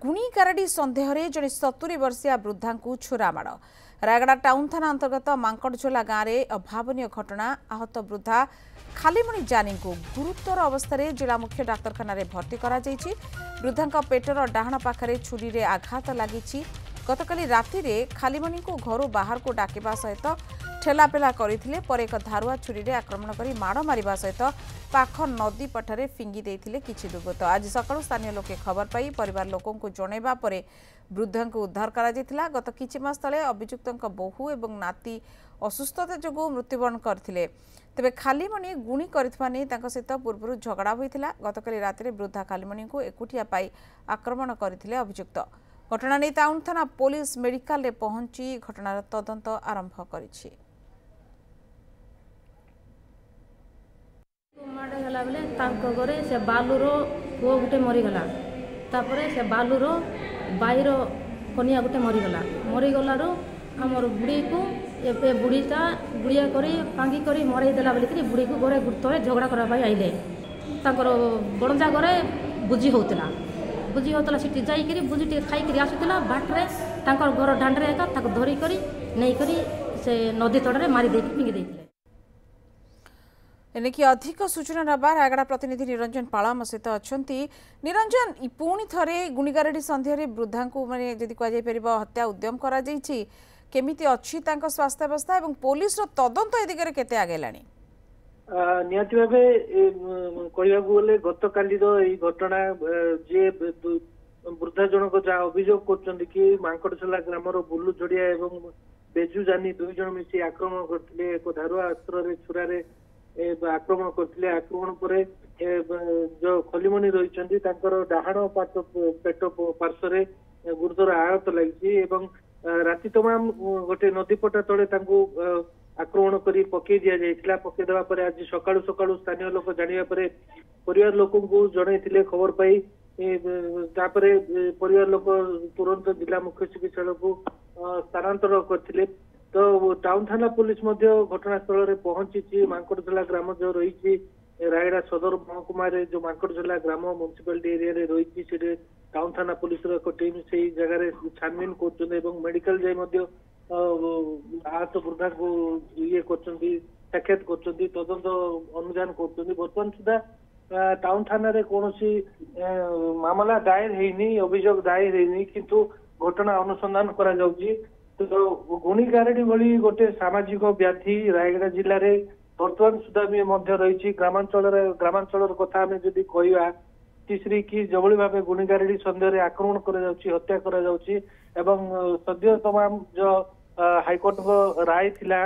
गुणीगारेडी सन्देह रे जड़े 70 वर्षीय वृद्धा को छुरा माड़ रायगड़ा टाउन थाना अंतर्गत मांकड़झोला गाँव में अभावन घटना आहत वृद्धा खालीमणि जानी को गुरुतर अवस्था जिला मुख्य डाक्तरखाना भर्ती करा वृद्धा पेटर डाहाण पाखरे छुरी रे आघात लगी गतकाली राति रे खालीमणि को घर बाहर को डाकिबा सहित ठेलापेला करथिले पर एक धारुआ छुरी रे आक्रमण करी माड़ मारिबा सहित पाख नदी पठारे फिंगी देथिले किछि दुर्गत। आज सकाळु स्थानीय लोके खबर पाई परिवार लोकों को जणेबा परे वृद्धा को उद्धार करा जैथिला। गत किछि मास तले अभियुक्तक बहु एवं नाती असुस्थता जोगु मृत्युवरण करथिले। तेबे खालीमणि गुणी करथिबा नै तांका सहित पूर्वरु झगड़ा होइथिला। गतकाली राति रे वृद्धा खालीमणि को एकुटिया पाई आक्रमण करथिले अभियुक्त। घटना नहीं टाउन थाना पुलिस मेडिकल रे पहुंची घटनार तदंत आरंभ करिछि। माडे गला बेले तांको घरे से बालुरो पुओ गुटे मरी गला तापरे से बालुरो बाईरो कनिया गुटे मरी गलारो हमर बुढ़ी को एबे बुढ़ीटा गुड़िया करी पांगी करी मरई देला बेले कि बुढ़ी को घरे गुरतरे झगड़ा करा भाई आइले तांकर बणजा घरे बुझी होतला सिटी जाई करी बुझी टे खाई करी आसुतला बाटरे तांकर घर डांडरे एका ताको धरी करी नै करी से नदी तड़रे मारी दे फिंगी देथिले। एनेकी अधिक सूचना नबा रायगड़ा प्रतिनिधि निरंजन पाल आम सहित अच्छा। निरंजन पुणी थे गुणीगारेडी सन्देह रे वृद्धा को माने जदि कह जाय परिबा हत्या उद्यम करा जायछि केमिति अछि तांका स्वास्थ्य अवस्था और पुलिस रो तदंत ए दिगरे केते आगेलानी निहाती भावे कहवाक गले गतकाली घटना जे वृद्धा जनक जहाँ अभियोग कर कि मांकड़झोला ग्रामर बुलू जोड़िया एवं बेजू जानी दुई जन मिसी आक्रमण करते एक धारुआ अस्त्र छुरा आक्रमण करते आक्रमण पर जो खलीमणि रही डाहाण पेट पार्श्व गुरुतर आहत लगी राति तमाम गोटे नदीपटा तले आक्रमण करी पकई दि जाइए पकई देवा पर आज सकाळु सकाळु स्थानीय लोक जानिबा परे परिवार लोक को जणैथिले खबर पाई तापरे परिवार लोक तुरंत जिला मुख्य चिकित्सालय को स्थानांतर करथिले। तो टाउन थाना पुलिस मध्य घटनास्थल रे पहुंची मांकड़झोला ग्राम जो रही रायगड़ा सदर महकुमा जो मांकड़झोला ग्राम म्युनिसिपालिटी एरिया रे रही से टाउन थाना पुलिस एक टीम से जगह छानबीन कर मेडिकल जाए आहत वृद्धा को ये साक्षात कर तदंत अनुधान कर बर्तमान सुधा टाउन थाना रे कौन मामला दायर है अभियोग दायर है किंतु घटना अनुसंधान करा जाउची। तो गुणीगारेडी भली गोटे सामाजिक व्याधि रायगड़ा जिले में बर्तमान सुधा भी मध्य रही ग्रामांचल कथा आम जदि कहवा तीसरी कि जबली भाव गुणीगारेडी सन्देह आक्रमण हत्या सद्य तमाम जो हाईकोर्ट राय थिला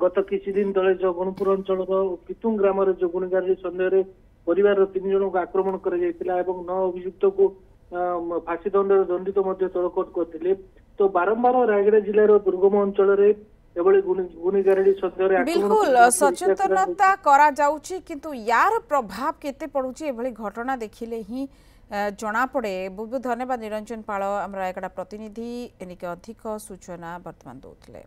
गत किसी दिन तले जो गुणपुर अंचल कितुंग ग्राम जो गुणीगारेडी सन्देह परिवार 3 जन को आक्रमण कर 9 अभियुक्त को फांसी दंड दंडित तलकोट करते। तो बारंबार रायगड़ा जिलार दुर्गम अंचल गुणीगारेडी सन्देह बिल्कुल सचेतनता करा जाउची किंतु यार प्रभाव केते पड़ुची एभली घटना देखिले ही जना पड़े। बहुत बहुत धन्यवाद निरंजन पाल आम रायगड़ा प्रतिनिधि एनिके अधिक सूचना वर्तमान दौले।